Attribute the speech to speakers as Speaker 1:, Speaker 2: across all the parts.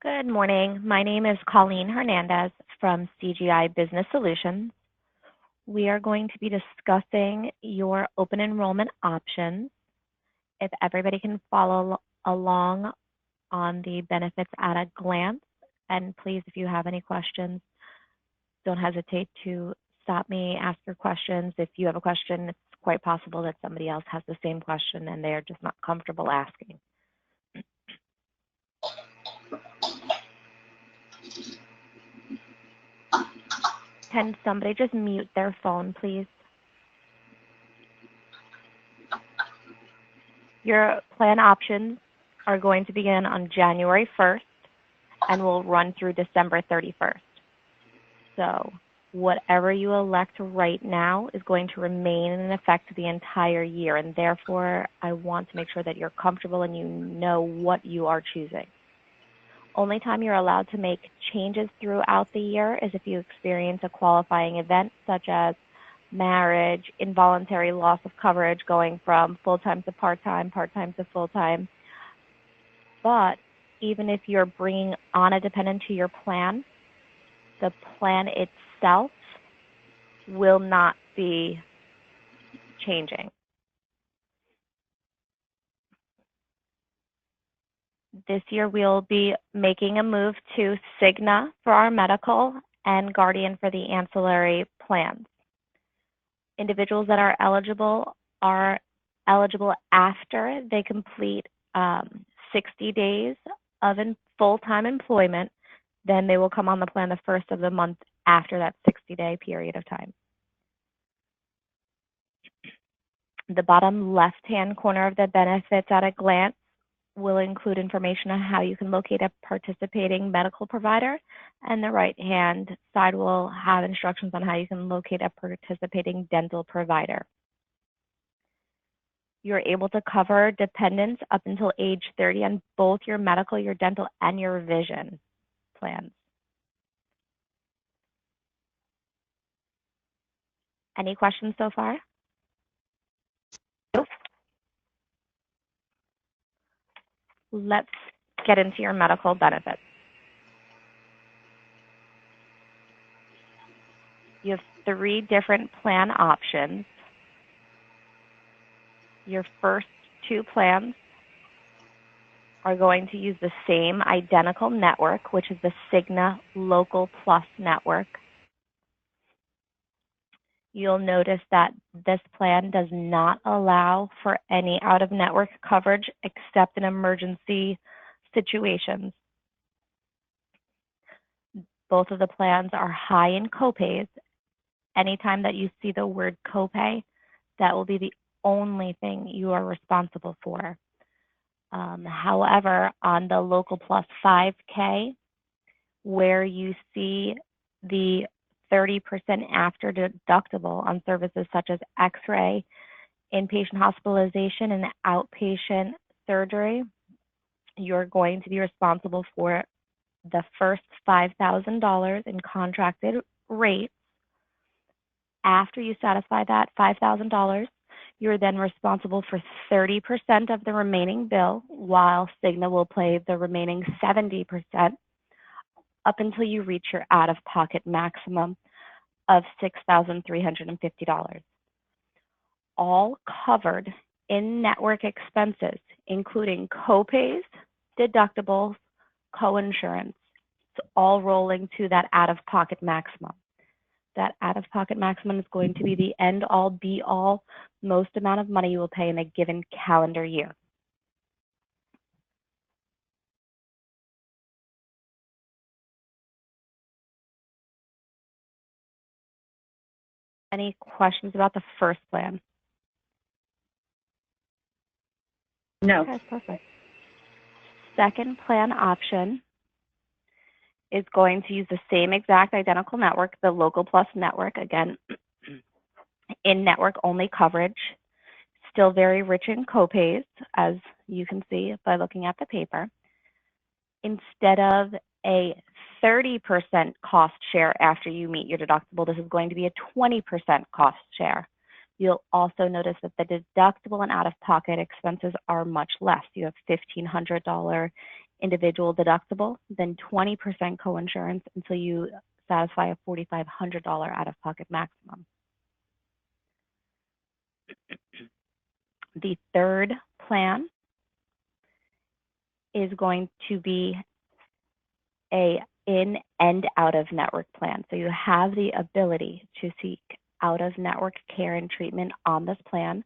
Speaker 1: Good morning. My name is Colleen Hernandez from CGI Business Solutions. We are going to be discussing your open enrollment options. If everybody can follow along on the benefits at a glance, and please, if you have any questions, don't hesitate to stop me, ask your questions. If you have a question, it's quite possible that somebody else has the same question and they're just not comfortable asking. Can somebody just mute their phone, please? Your plan options are going to begin on January 1st and will run through December 31st. So whatever you elect right now is going to remain in effect the entire year, and therefore I want to make sure that you're comfortable and you know what you are choosing. Only time you're allowed to make changes throughout the year is if you experience a qualifying event such as marriage, involuntary loss of coverage going from full-time to part-time, part-time to full-time. But even if you're bringing on a dependent to your plan, the plan itself will not be changing. This year, we'll be making a move to Cigna for our medical and Guardian for the ancillary plans. Individuals that are eligible after they complete 60 days of full-time employment. Then they will come on the plan the first of the month after that 60-day period of time. The bottom left-hand corner of the benefits at a glance will include information on how you can locate a participating medical provider, and the right-hand side will have instructions on how you can locate a participating dental provider. You're able to cover dependents up until age 30 on both your medical, your dental, and your vision plans. Any questions so far? Nope. Let's get into your medical benefits. You have 3 different plan options. Your first 2 plans are going to use the same identical network, which is the Cigna Local Plus network. You'll notice that this plan does not allow for any out-of-network coverage except in emergency situations. Both of the plans are high in copays. Anytime that you see the word copay, that will be the only thing you are responsible for. However, on the Local Plus 5K, where you see the 30% after deductible on services such as X-ray, inpatient hospitalization, and outpatient surgery, you're going to be responsible for the first $5,000 in contracted rates. After you satisfy that $5,000, you're then responsible for 30% of the remaining bill, while Cigna will pay the remaining 70% up until you reach your out-of-pocket maximum of $6,350. All covered in-network expenses, including copays, deductibles, coinsurance, it's all rolling to that out-of-pocket maximum. That out-of-pocket maximum is going to be the end-all, be-all, most amount of money you will pay in a given calendar year. Any questions about the first plan?
Speaker 2: No.
Speaker 1: Okay, perfect. Second plan option is going to use the same exact identical network, the Local Plus network, again, in-network only coverage, still very rich in copays, as you can see by looking at the paper. Instead of a 30% cost share after you meet your deductible, this is going to be a 20% cost share. You'll also notice that the deductible and out-of-pocket expenses are much less. You have $1,500 individual deductible, then 20% coinsurance until you satisfy a $4,500 out-of-pocket maximum. The third plan is going to be a in and out of network plan. So you have the ability to seek out of network care and treatment on this plan,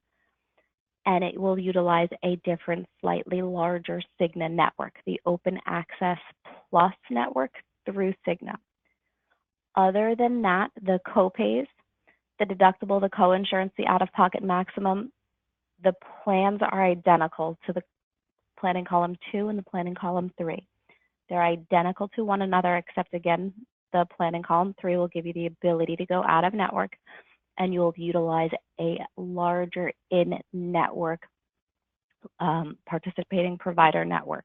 Speaker 1: and it will utilize a different, slightly larger Cigna network, the Open Access Plus network through Cigna. Other than that, the copays, the deductible, the coinsurance, the out-of-pocket maximum, the plans are identical to the plan in column 2 and the plan in column 3. They're identical to one another, except again, the plan in column 3 will give you the ability to go out of network, and you'll utilize a larger in-network participating provider network.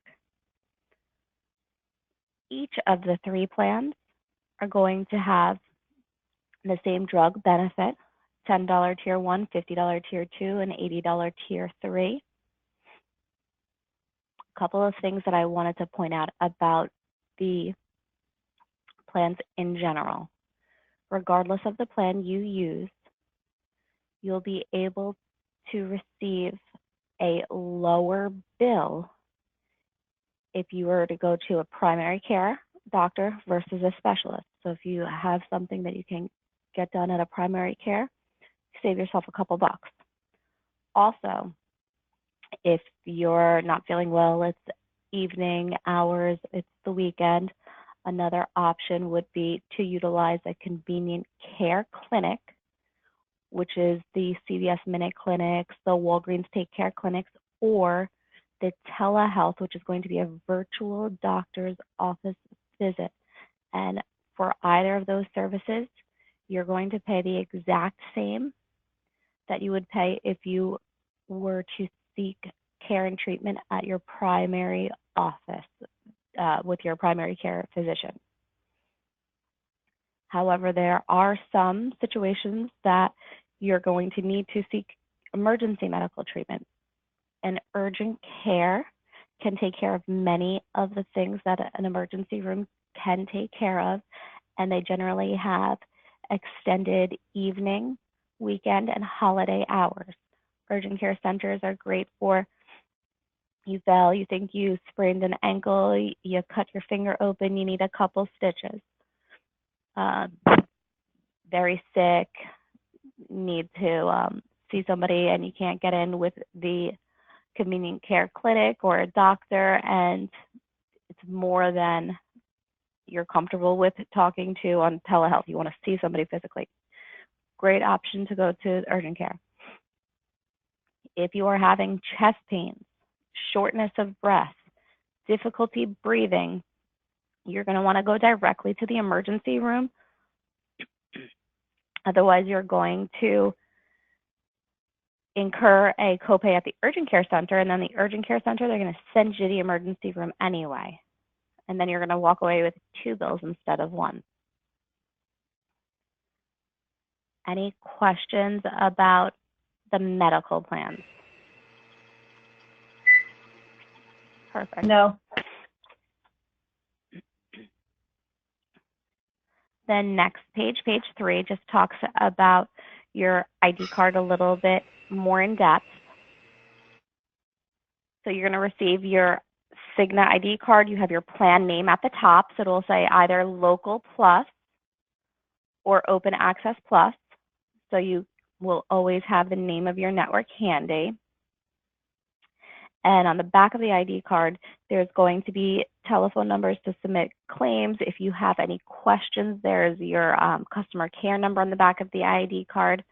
Speaker 1: Each of the 3 plans are going to have the same drug benefit, $10 tier 1, $50 tier 2, and $80 tier 3. A couple of things that I wanted to point out about the plans in general. Regardless of the plan you use, you'll be able to receive a lower bill if you were to go to a primary care doctor versus a specialist. So if you have something that you can get done at a primary care, save yourself a couple bucks. Also, if you're not feeling well, it's evening hours, it's the weekend, another option would be to utilize a convenient care clinic, which is the CVS Minute Clinics, the Walgreens Take Care Clinics, or the telehealth, which is going to be a virtual doctor's office visit. And for either of those services, you're going to pay the exact same that you would pay if you were to seek care and treatment at your primary office with your primary care physician. However, there are some situations that you're going to need to seek emergency medical treatment. And urgent care can take care of many of the things that an emergency room can take care of, and they generally have extended evening, weekend, and holiday hours. Urgent care centers are great for you fell, you think you sprained an ankle, you cut your finger open, you need a couple stitches. Very sick, need to see somebody and you can't get in with the convenient care clinic or a doctor, and it's more than you're comfortable with talking to on telehealth. You want to see somebody physically. Great option to go to urgent care. If you are having chest pains, shortness of breath, difficulty breathing, you're going to want to go directly to the emergency room. Otherwise, you're going to incur a copay at the urgent care center, and then the urgent care center, they're going to send you to the emergency room anyway. And then you're going to walk away with 2 bills instead of 1. Any questions about the medical plans? Perfect.
Speaker 2: No.
Speaker 1: Then next page, page 3, just talks about your ID card a little bit more in depth. So you're going to receive your Cigna ID card. You have your plan name at the top. So it will say either Local Plus or Open Access Plus. So you will always have the name of your network handy. And on the back of the ID card, there's going to be telephone numbers to submit claims. If you have any questions, there's your customer care number on the back of the ID card.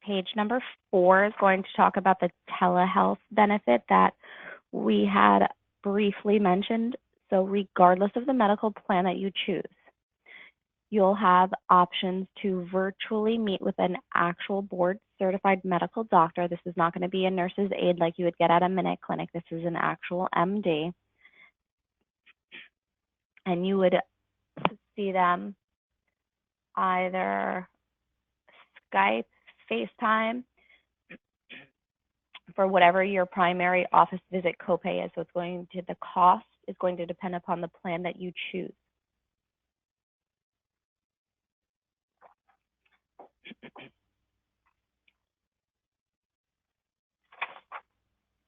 Speaker 1: Page number 4 is going to talk about the telehealth benefit that we had briefly mentioned. So regardless of the medical plan that you choose, you'll have options to virtually meet with an actual board-certified medical doctor. This is not going to be a nurse's aide like you would get at a Minute Clinic. This is an actual MD. And you would see them either Skype, FaceTime. for whatever your primary office visit copay is. So the cost is going to depend upon the plan that you choose.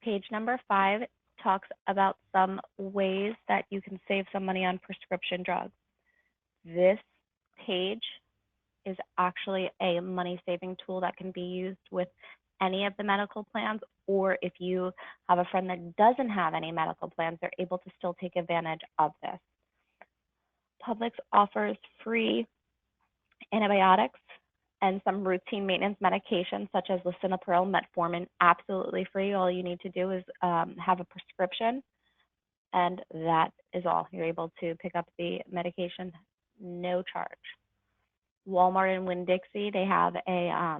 Speaker 1: Page number 5 talks about some ways that you can save some money on prescription drugs. This page is actually a money-saving tool that can be used with any of the medical plans, or if you have a friend that doesn't have any medical plans, they're able to still take advantage of this. Publix offers free antibiotics and some routine maintenance medications such as lisinopril, metformin, absolutely free. All you need to do is have a prescription, and that is all. You're able to pick up the medication, no charge. Walmart and Winn-Dixie, they have a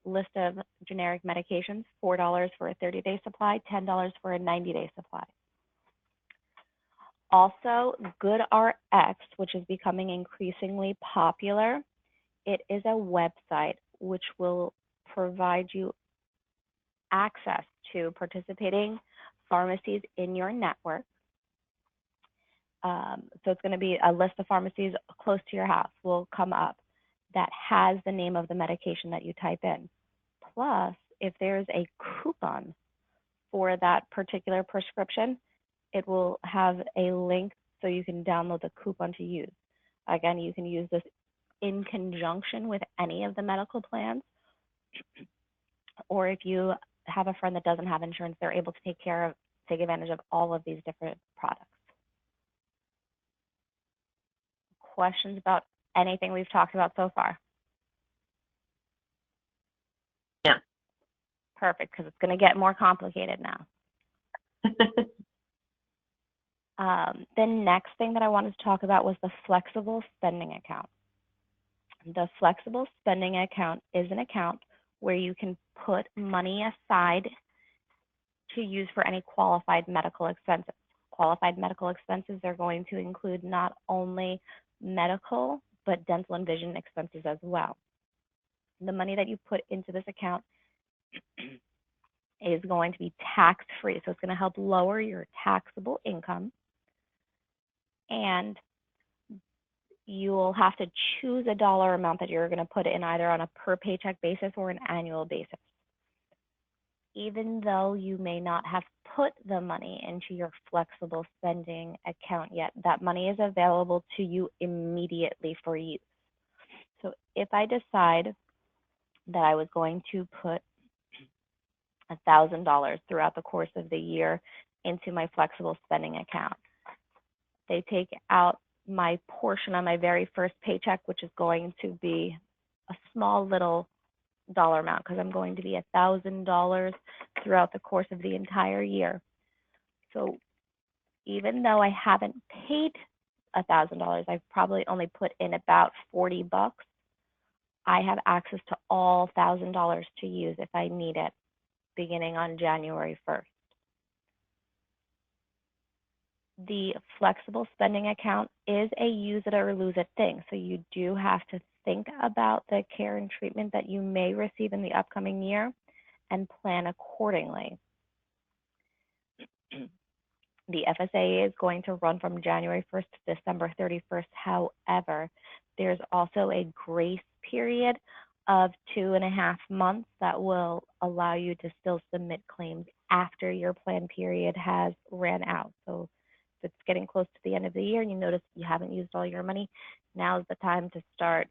Speaker 1: list of generic medications, $4 for a 30-day supply, $10 for a 90-day supply. Also, GoodRx, which is becoming increasingly popular, it is a website which will provide you access to participating pharmacies in your network. So it's going to be a list of pharmacies close to your house will come up that has the name of the medication that you type in. Plus, if there's a coupon for that particular prescription, it will have a link so you can download the coupon to use. Again, you can use this in conjunction with any of the medical plans, or if you have a friend that doesn't have insurance, they're able to take advantage of all of these different products. Questions about anything we've talked about so far?
Speaker 2: Yeah.
Speaker 1: Perfect, because it's going to get more complicated now. The next thing that I wanted to talk about was the flexible spending account. The flexible spending account is an account where you can put money aside to use for any qualified medical expenses. Qualified medical expenses are going to include not only medical, but dental and vision expenses as well. The money that you put into this account is going to be tax-free, so it's going to help lower your taxable income, and you will have to choose a dollar amount that you're going to put in either on a per paycheck basis or an annual basis. Even though you may not have put the money into your flexible spending account yet, that money is available to you immediately for use. So if I decide that I was going to put $1,000 throughout the course of the year into my flexible spending account, they take out my portion on my very first paycheck, which is going to be a small little dollar amount because I'm going to be $1,000 throughout the course of the entire year. So even though I haven't paid $1,000, I've probably only put in about $40. I have access to all $1,000 to use if I need it, beginning on January 1st. The flexible spending account is a use it or lose it thing. So you do have to think about the care and treatment that you may receive in the upcoming year and plan accordingly. The FSA is going to run from January 1st to December 31st. However, there's also a grace period of 2.5 months that will allow you to still submit claims after your plan period has ran out. So if it's getting close to the end of the year and you notice you haven't used all your money, now's the time to start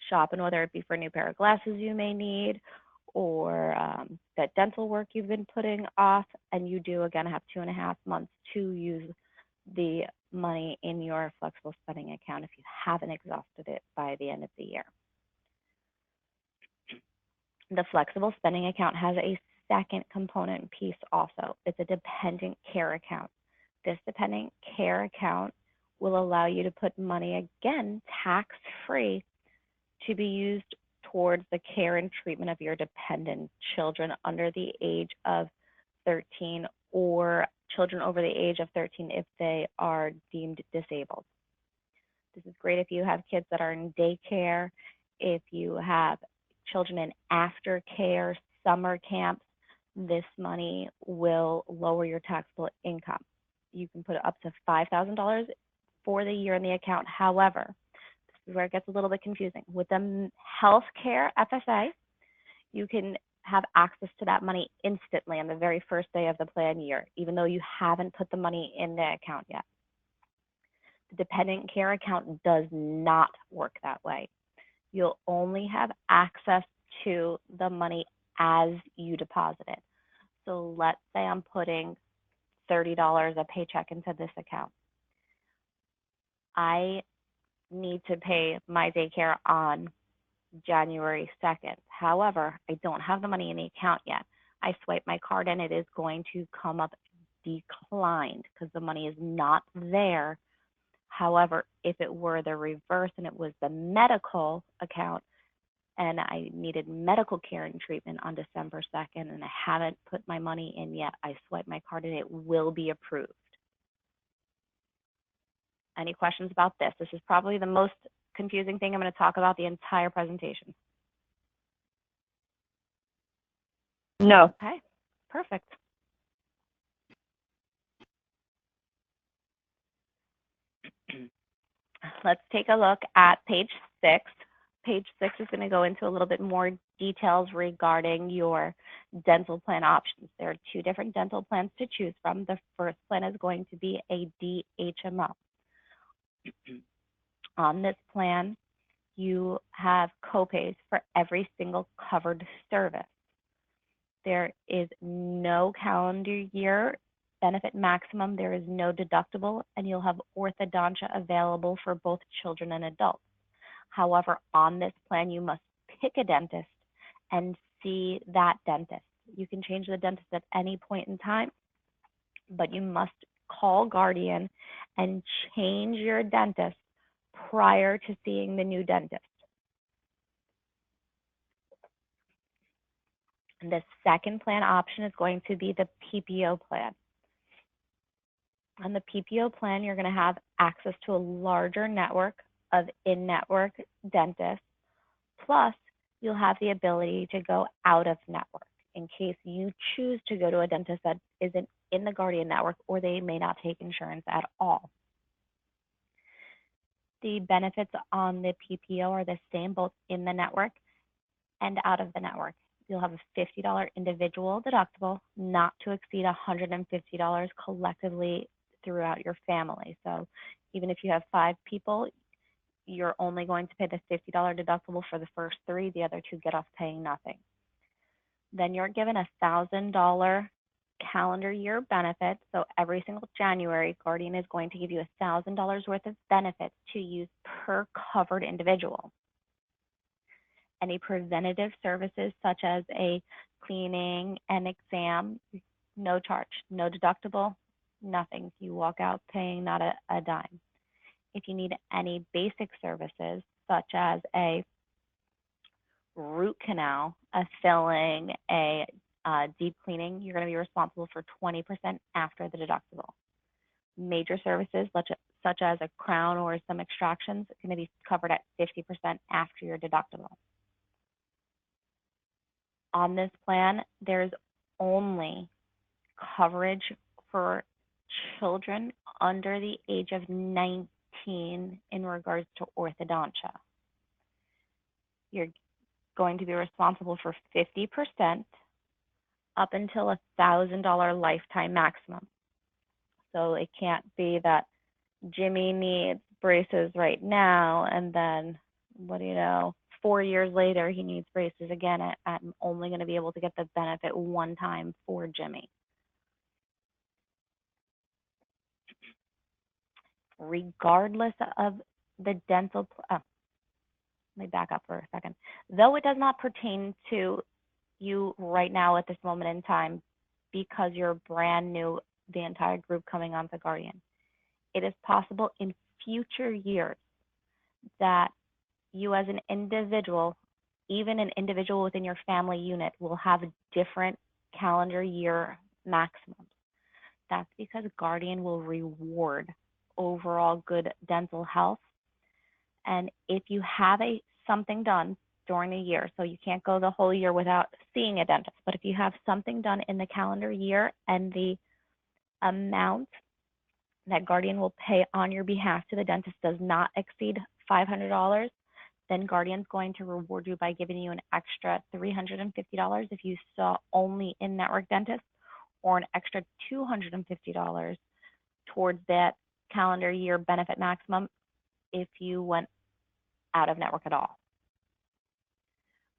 Speaker 1: shopping, whether it be for a new pair of glasses you may need or that dental work you've been putting off, and you do, again, have 2.5 months to use the money in your flexible spending account if you haven't exhausted it by the end of the year. The flexible spending account has a second component piece also. It's a dependent care account. This dependent care account will allow you to put money, again, tax-free, to be used towards the care and treatment of your dependent children under the age of 13 or children over the age of 13 if they are deemed disabled. This is great if you have kids that are in daycare, if you have children in aftercare summer camps, this money will lower your taxable income. You can put up to $5,000 for the year in the account. However, this is where it gets a little bit confusing. With the healthcare FSA, you can have access to that money instantly on the very first day of the plan year, even though you haven't put the money in the account yet. The dependent care account does not work that way. You'll only have access to the money as you deposit it. So let's say I'm putting $30 a paycheck into this account. I need to pay my daycare on January 2nd. However, I don't have the money in the account yet. I swipe my card and it is going to come up declined because the money is not there. However, if it were the reverse and it was the medical account and I needed medical care and treatment on December 2nd and I haven't put my money in yet, I swipe my card and it will be approved. Any questions about this? This is probably the most confusing thing I'm going to talk about the entire presentation.
Speaker 2: No.
Speaker 1: Okay, perfect. Let's take a look at page 6. Page 6 is going to go into a little bit more details regarding your dental plan options. There are 2 different dental plans to choose from. The first plan is going to be a DHMO. On this plan, you have copays for every single covered service. There is no calendar year benefit maximum, there is no deductible, and you'll have orthodontia available for both children and adults. However, on this plan, you must pick a dentist and see that dentist. You can change the dentist at any point in time, but you must call Guardian and change your dentist prior to seeing the new dentist. And the second plan option is going to be the PPO plan. On the PPO plan, you're going to have access to a larger network of in-network dentists, plus you'll have the ability to go out of network in case you choose to go to a dentist that isn't in the Guardian network or they may not take insurance at all. The benefits on the PPO are the same, both in the network and out of the network. You'll have a $50 individual deductible, not to exceed $150 collectively throughout your family. So even if you have 5 people, you're only going to pay the $50 deductible for the first 3. The other 2 get off paying nothing. Then you're given a $1,000 calendar year benefit. So every single January, Guardian is going to give you $1,000 worth of benefits to use per covered individual. Any preventative services such as a cleaning and exam, no charge, no deductible, nothing. You walk out paying not a dime. If you need any basic services such as a root canal, a filling, a deep cleaning, you're going to be responsible for 20% after the deductible. Major services such as a crown or some extractions are going to be covered at 50% after your deductible. On this plan, there's only coverage for children under the age of 19 in regards to orthodontia. You're going to be responsible for 50% up until $1,000 lifetime maximum. So it can't be that Jimmy needs braces right now and then, 4 years later he needs braces again. I'm only going to be able to get the benefit one time for Jimmy. Regardless of the dental, let me back up for a second. Though it does not pertain to you right now at this moment in time, because you're brand new, the entire group coming onto Guardian, it is possible in future years that you as an individual, even an individual within your family unit, will have different calendar year maximums. That's because Guardian will reward overall good dental health. And if you have something done during the year. So you can't go the whole year without seeing a dentist. But if you have something done in the calendar year and the amount that Guardian will pay on your behalf to the dentist does not exceed $500, then Guardian's going to reward you by giving you an extra $350 if you saw only in-network dentist, or an extra $250 towards that calendar year benefit maximum if you went out of network at all.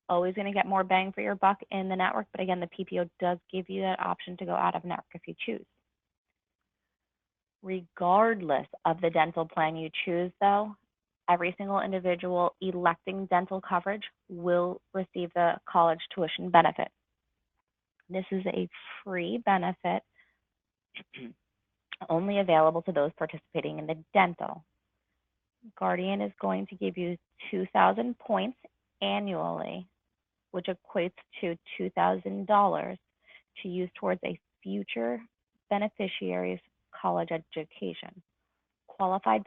Speaker 1: Always going to get more bang for your buck in the network, but again, the PPO does give you that option to go out of network if you choose. Regardless of the dental plan you choose, though, every single individual electing dental coverage will receive the college tuition benefit. This is a free benefit only available to those participating in the dental. Guardian is going to give you 2,000 points annually, which equates to $2,000 to use towards a future beneficiary's college education. Qualified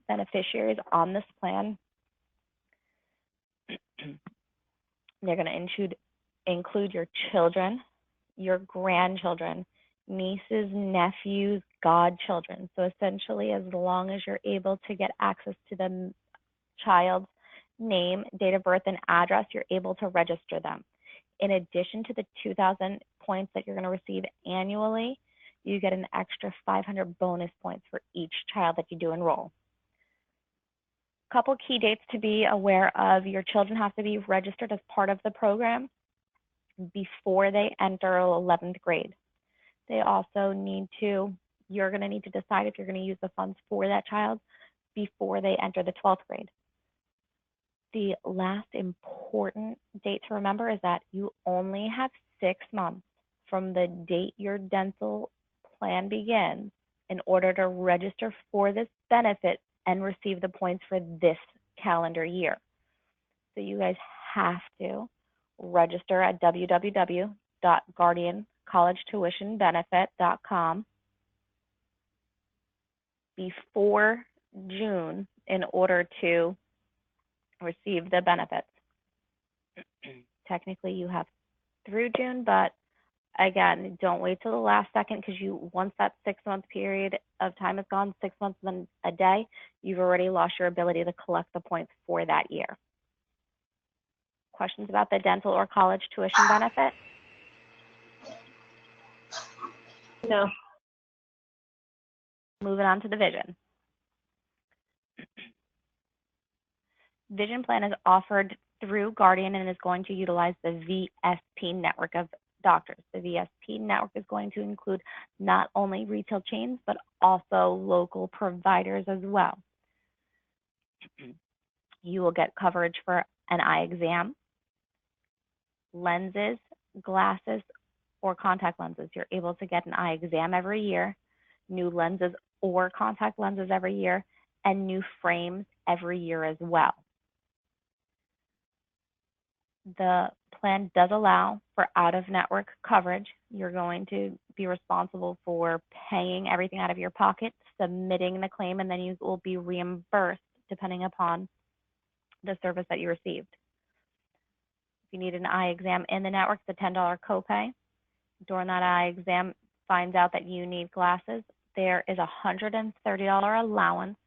Speaker 1: beneficiaries on this plan, they're going to include your children, your grandchildren, nieces, nephews, godchildren. So essentially, as long as you're able to get access to the child's name, date of birth, and address, you're able to register them. In addition to the 2,000 points that you're going to receive annually, you get an extra 500 bonus points for each child that you do enroll. Couple key dates to be aware of: your children have to be registered as part of the program before they enter 11th grade. They also you're going to need to decide if you're going to use the funds for that child before they enter the 12th grade. The last important date to remember is that you only have 6 months from the date your dental plan begins in order to register for this benefit and receive the points for this calendar year. So you guys have to register at www.guardiancollegetuitionbenefit.com before June in order to receive the benefits. Technically, you have through June, but again, don't wait till the last second, because once that 6-month period of time is gone, 6 months and a day, you've already lost your ability to collect the points for that year. Questions about the dental or college tuition benefit?
Speaker 2: No.
Speaker 1: Moving on to the vision. Vision plan is offered through Guardian and is going to utilize the VSP network of doctors. The VSP network is going to include not only retail chains, but also local providers as well. You will get coverage for an eye exam, lenses, glasses, or contact lenses. You're able to get an eye exam every year, new lenses or contact lenses every year, and new frames every year as well. The plan does allow for out-of-network coverage. You're going to be responsible for paying everything out of your pocket, submitting the claim, and then you will be reimbursed depending upon the service that you received. If you need an eye exam in the network, it's a $10 copay. During that eye exam, finds out that you need glasses, there is a $130 allowance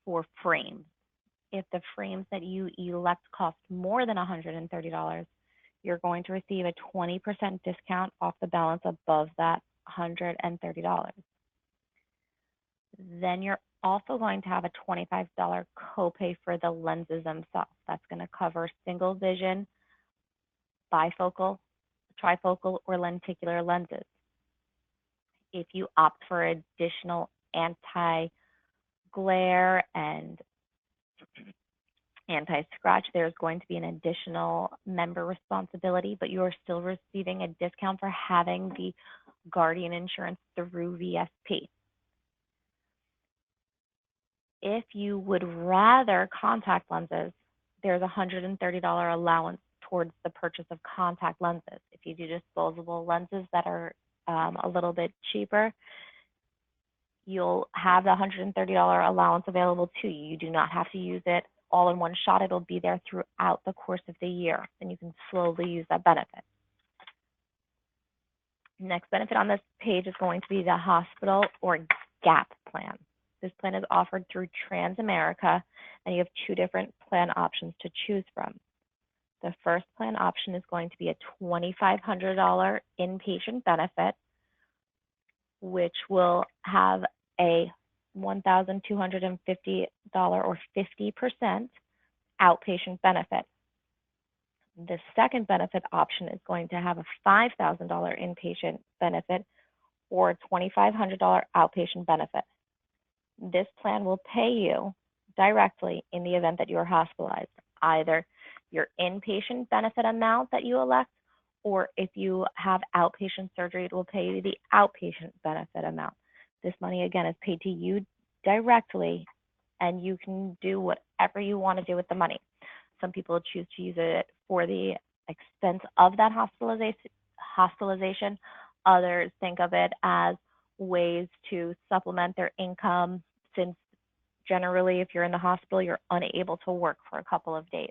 Speaker 1: for frames. If the frames that you elect cost more than $130, you're going to receive a 20% discount off the balance above that $130. Then you're also going to have a $25 copay for the lenses themselves. That's going to cover single vision, bifocal, trifocal, or lenticular lenses. If you opt for additional anti-glare and anti-scratch, there's going to be an additional member responsibility, but you are still receiving a discount for having the Guardian insurance through VSP. If you would rather contact lenses, there's a $130 allowance towards the purchase of contact lenses. If you do disposable lenses that are a little bit cheaper, you'll have the $130 allowance available to you. You do not have to use it all in one shot. It'll be there throughout the course of the year, and you can slowly use that benefit. Next benefit on this page is going to be the hospital or GAP plan. This plan is offered through Transamerica, and you have two different plan options to choose from. The first plan option is going to be a $2,500 inpatient benefit, which will have a $1,250 or 50% outpatient benefit. The second benefit option is going to have a $5,000 inpatient benefit or $2,500 outpatient benefit. This plan will pay you directly in the event that you are hospitalized, either your inpatient benefit amount that you elect, or if you have outpatient surgery, it will pay you the outpatient benefit amount. This money, again, is paid to you directly, and you can do whatever you want to do with the money. Some people choose to use it for the expense of that hospitalization. Others think of it as ways to supplement their income, since generally if you're in the hospital, you're unable to work for a couple of days.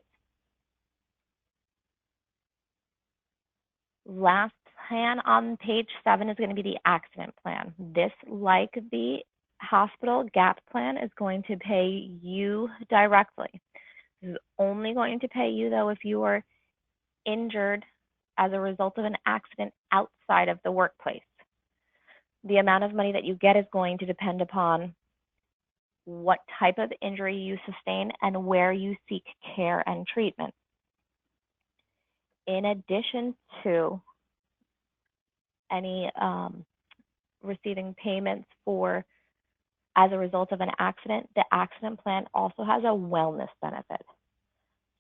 Speaker 1: Last plan on page 7 is going to be the accident plan. This, like the hospital GAP plan, is going to pay you directly. This is only going to pay you, though, if you are injured as a result of an accident outside of the workplace. The amount of money that you get is going to depend upon what type of injury you sustain and where you seek care and treatment. In addition to any receiving payments for as a result of an accident, the accident plan also has a wellness benefit.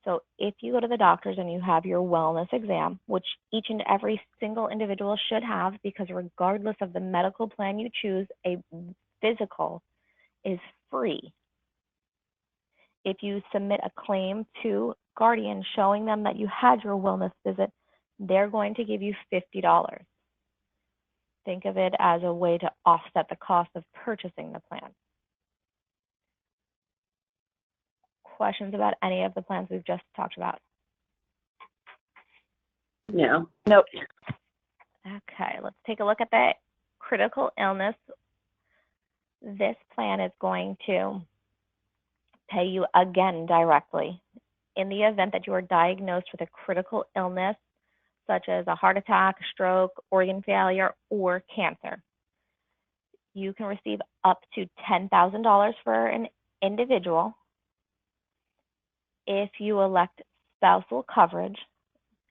Speaker 1: So if you go to the doctors and you have your wellness exam, which each and every single individual should have, because regardless of the medical plan you choose, a physical is free. If you submit a claim to Guardian showing them that you had your wellness visit, they're going to give you $50. Think of it as a way to offset the cost of purchasing the plan. Questions about any of the plans we've just talked about?
Speaker 2: No. Nope.
Speaker 1: Okay, let's take a look at the critical illness. This plan is going to pay you again directly in the event that you are diagnosed with a critical illness, such as a heart attack, stroke, organ failure, or cancer. You can receive up to $10,000 for an individual. If you elect spousal coverage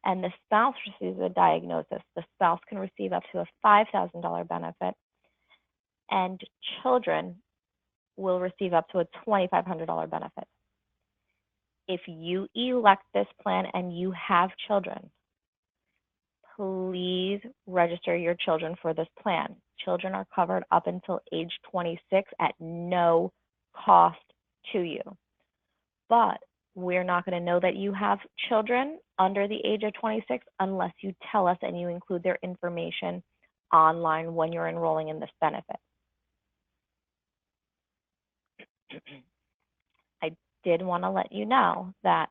Speaker 1: and the spouse receives a diagnosis, the spouse can receive up to a $5,000 benefit, and children will receive up to a $2,500 benefit. If you elect this plan and you have children, please register your children for this plan. Children are covered up until age 26 at no cost to you. But we're not going to know that you have children under the age of 26 unless you tell us and you include their information online when you're enrolling in this benefit. I did want to let you know that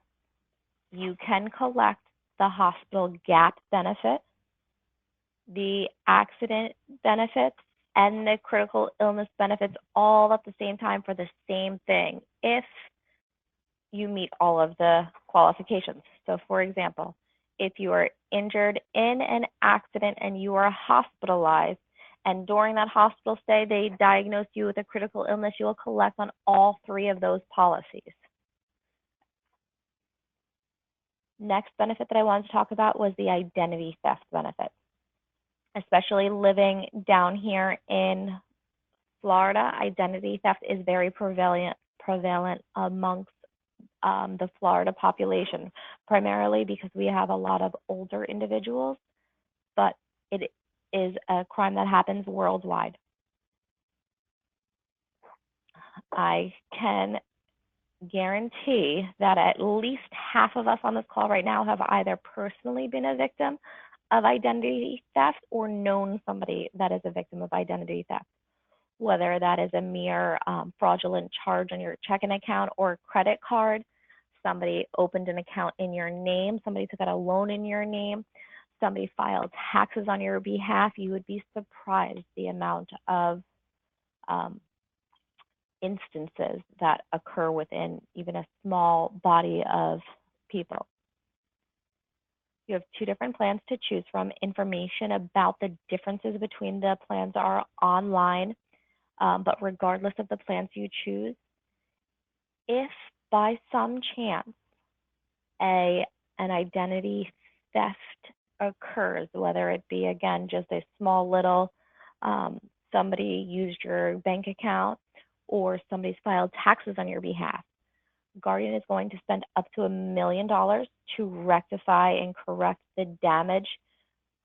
Speaker 1: you can collect the hospital GAP benefit, the accident benefits, and the critical illness benefits all at the same time for the same thing if you meet all of the qualifications. So for example, if you are injured in an accident and you are hospitalized, and during that hospital stay, they diagnose you with a critical illness, you will collect on all 3 of those policies. Next benefit that I wanted to talk about was the identity theft benefit. Especially living down here in Florida, identity theft is very prevalent amongst the Florida population, primarily because we have a lot of older individuals, but it is a crime that happens worldwide. I can guarantee that at least half of us on this call right now have either personally been a victim of identity theft or known somebody that is a victim of identity theft, whether that is a mere fraudulent charge on your checking account or credit card. somebody opened an account in your name, somebody took out a loan in your name, somebody filed taxes on your behalf, you would be surprised the amount of instances that occur within even a small body of people. You have two different plans to choose from. Information about the differences between the plans are online, but regardless of the plans you choose, if by some chance an identity theft occurs, whether it be, again, just a small little somebody used your bank account or somebody's filed taxes on your behalf, Guardian is going to spend up to $1 million to rectify and correct the damage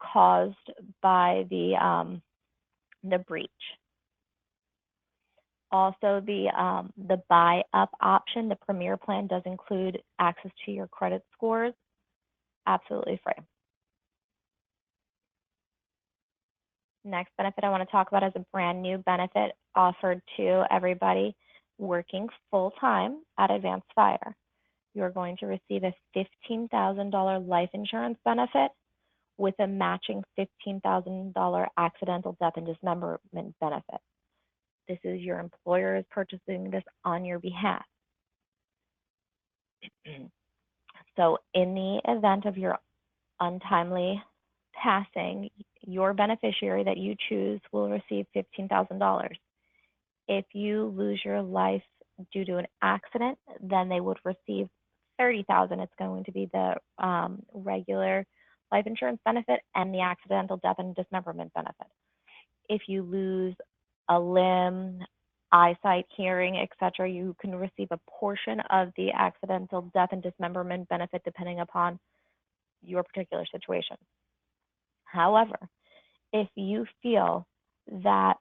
Speaker 1: caused by the breach. Also, the buy up option, the Premier plan, does include access to your credit scores, absolutely free. Next benefit I want to talk about is a brand new benefit offered to everybody working full-time at Advanced Fire. You're going to receive a $15,000 life insurance benefit with a matching $15,000 accidental death and dismemberment benefit. This is your employer is purchasing this on your behalf. So in the event of your untimely passing, your beneficiary that you choose will receive $15,000. If you lose your life due to an accident, then they would receive $30,000. It's going to be the regular life insurance benefit and the accidental death and dismemberment benefit. If you lose a limb, eyesight, hearing, etc., you can receive a portion of the accidental death and dismemberment benefit depending upon your particular situation. However, if you feel that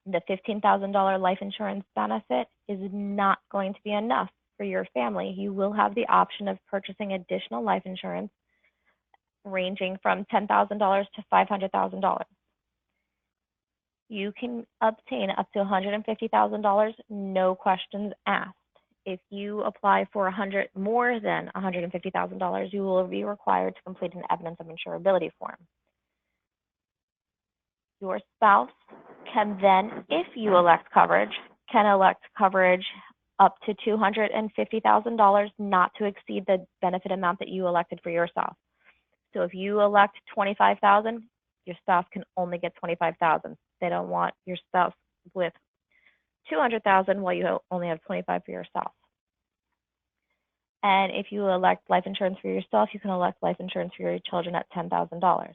Speaker 1: the $15,000 life insurance benefit is not going to be enough for your family, you will have the option of purchasing additional life insurance ranging from $10,000 to $500,000. You can obtain up to $150,000, no questions asked. If you apply for more than $150,000, you will be required to complete an evidence of insurability form. Your spouse can then, if you elect coverage, can elect coverage up to $250,000, not to exceed the benefit amount that you elected for yourself. So if you elect $25,000, your spouse can only get $25,000. They don't want your spouse with $200,000 while you only have $25,000 for yourself. And if you elect life insurance for yourself, you can elect life insurance for your children at $10,000.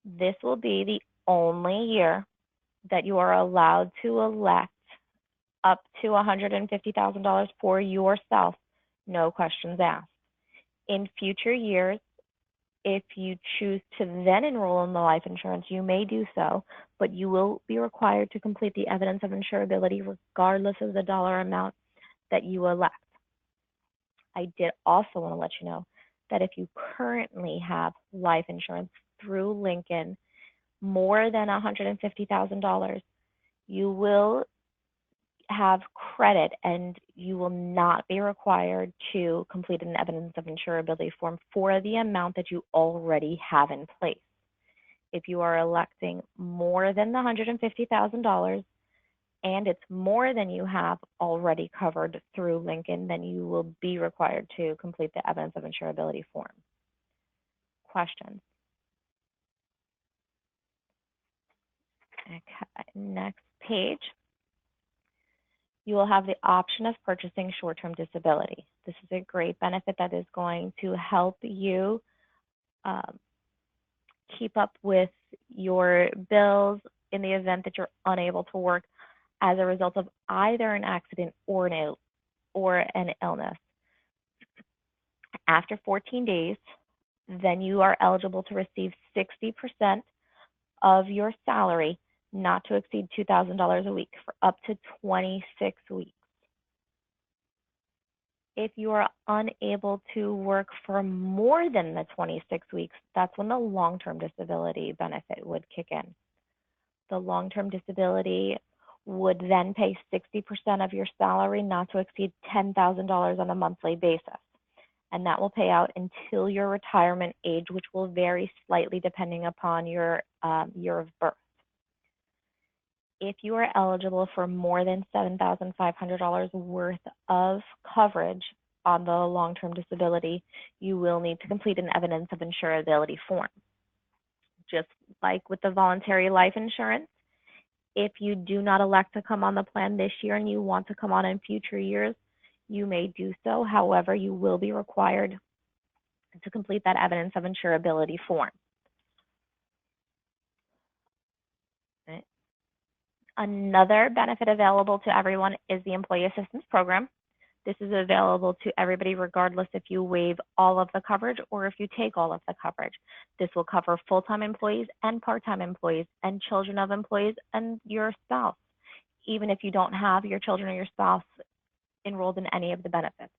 Speaker 1: This will be the only year that you are allowed to elect up to $150,000 for yourself, no questions asked. In future years, if you choose to then enroll in the life insurance, you may do so, but you will be required to complete the evidence of insurability regardless of the dollar amount that you elect. I did also want to let you know that if you currently have life insurance through Lincoln, more than $150,000, you will have credit and you will not be required to complete an evidence of insurability form for the amount that you already have in place. If you are electing more than the $150,000 and it's more than you have already covered through Lincoln, then you will be required to complete the evidence of insurability form. Questions? Okay, next page. You will have the option of purchasing short-term disability. This is a great benefit that is going to help you keep up with your bills in the event that you're unable to work as a result of either an accident or an illness. After 14 days, then you are eligible to receive 60% of your salary, not to exceed $2,000 a week, for up to 26 weeks. If you are unable to work for more than the 26 weeks, that's when the long-term disability benefit would kick in. The long-term disability would then pay 60% of your salary, not to exceed $10,000 on a monthly basis. And that will pay out until your retirement age, which will vary slightly depending upon your year of birth. If you are eligible for more than $7,500 worth of coverage on the long-term disability, you will need to complete an evidence of insurability form. Just like with the voluntary life insurance, if you do not elect to come on the plan this year and you want to come on in future years, you may do so. However, you will be required to complete that evidence of insurability form. Right. Another benefit available to everyone is the Employee Assistance Program. This is available to everybody regardless if you waive all of the coverage or if you take all of the coverage. This will cover full-time employees and part-time employees and children of employees and your spouse, even if you don't have your children or your spouse enrolled in any of the benefits.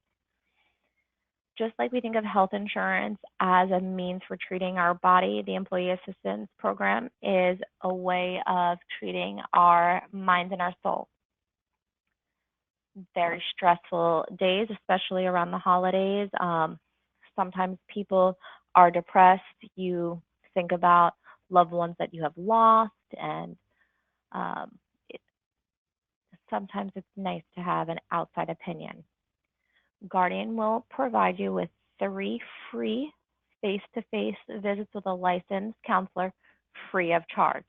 Speaker 1: Just like we think of health insurance as a means for treating our body, the Employee Assistance Program is a way of treating our minds and our soul. Very stressful days, especially around the holidays. Sometimes people are depressed. You think about loved ones that you have lost, and sometimes it's nice to have an outside opinion. Guardian will provide you with 3 free face-to-face visits with a licensed counselor free of charge.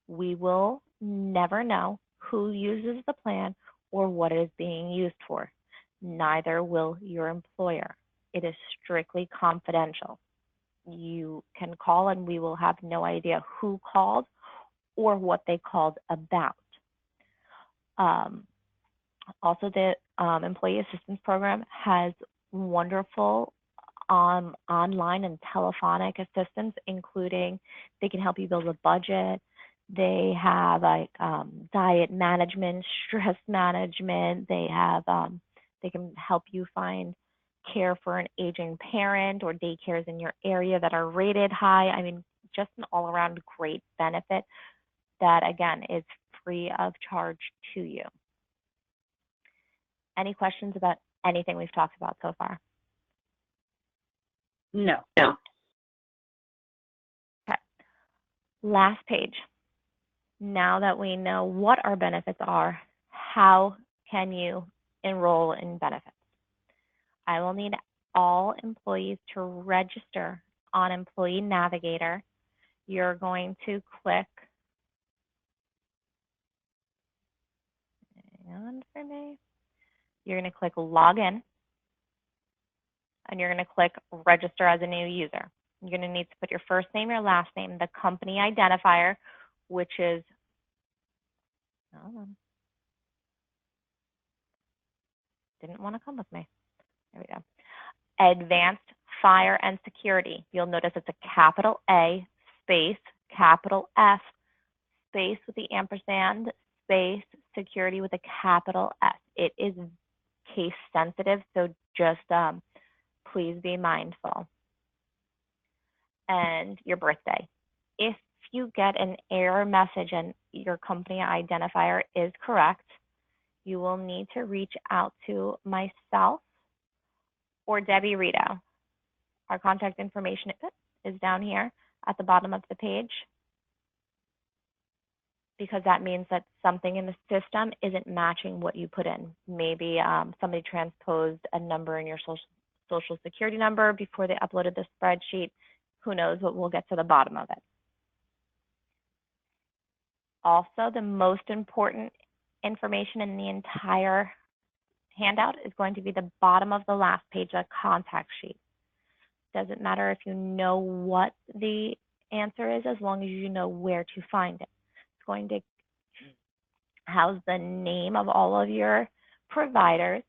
Speaker 1: We will never know who uses the plan or what it is being used for. Neither will your employer. It is strictly confidential. You can call and we will have no idea who called or what they called about. Also, the Employee Assistance Program has wonderful online and telephonic assistance, including they can help you build a budget. They have like diet management, stress management. They have they can help you find care for an aging parent or daycares in your area that are rated high. I mean, just an all-around great benefit that, again, is free of charge to you. Any questions about anything we've talked about so far?
Speaker 2: No.
Speaker 1: Okay. Last page. Now that we know what our benefits are, how can you enroll in benefits? I will need all employees to register on Employee Navigator. You're going to click, hang on for me. You're going to click Login, and you're going to click Register as a new user. You're going to need to put your first name, your last name, the company identifier, which is, hold on, didn't want to come with me. There we go. Advanced Fire and Security. You'll notice it's a capital A, space, capital F, space with the ampersand, space, security with a capital S. It is case sensitive, so just please be mindful. And your birthday. If you get an error message and your company identifier is correct, you will need to reach out to myself or Debbie Rito. Our contact information is down here at the bottom of the page, because that means that something in the system isn't matching what you put in. Maybe somebody transposed a number in your social security number before they uploaded the spreadsheet. Who knows, but we'll get to the bottom of it. Also, the most important information in the entire handout is going to be the bottom of the last page, the contact sheet. Doesn't matter if you know what the answer is, as long as you know where to find it. It's going to house the name of all of your providers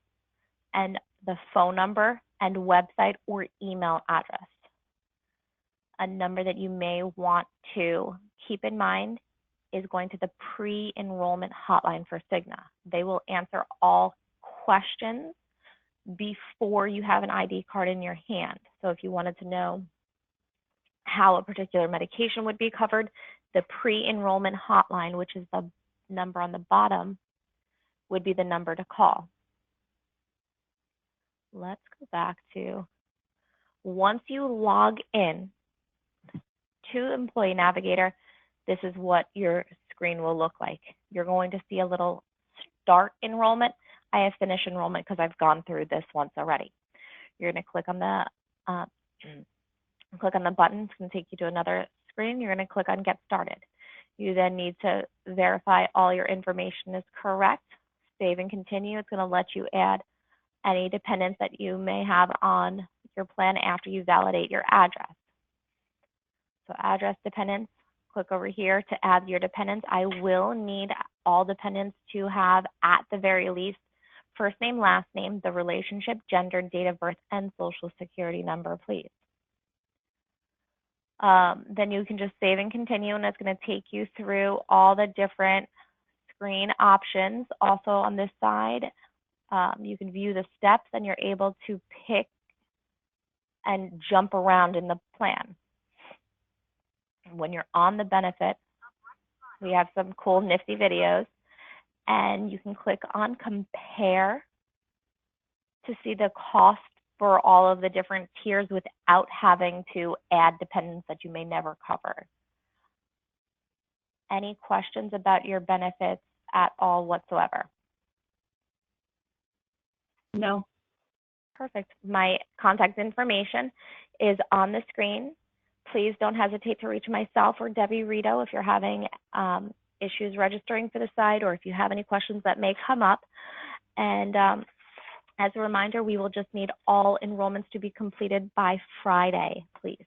Speaker 1: and the phone number and website or email address. A number that you may want to keep in mind is going to the pre-enrollment hotline for Cigna. They will answer all questions before you have an ID card in your hand. So if you wanted to know how a particular medication would be covered, the pre-enrollment hotline, which is the number on the bottom would be the number to call. Let's go back to, once you log in to Employee Navigator, this is what your screen will look like. You're going to see a little start enrollment. I have finished enrollment because I've gone through this once already. You're going to click on the button. It's going to take you to another screen. You're going to click on Get Started. You then need to verify all your information is correct. Save and continue. It's going to let you add any dependents that you may have on your plan after you validate your address. So address dependents, click over here to add your dependents. I will need all dependents to have, at the very least, first name, last name, the relationship, gender, date of birth, and social security number, please. Then you can just save and continue, and it's going to take you through all the different screen options. Also on this side, you can view the steps, and you're able to pick and jump around in the plan. When you're on the benefit, we have some cool nifty videos, and you can click on compare to see the cost for all of the different tiers without having to add dependents that you may never cover. Any questions about your benefits at all whatsoever?
Speaker 2: No.
Speaker 1: Perfect. My contact information is on the screen. Please don't hesitate to reach myself or Debbie Rito if you're having issues registering for the site, or if you have any questions that may come up. And as a reminder, we will just need all enrollments to be completed by Friday, please.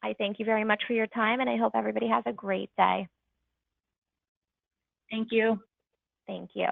Speaker 1: I thank you very much for your time, and I hope everybody has a great day.
Speaker 2: Thank you.
Speaker 1: Thank you.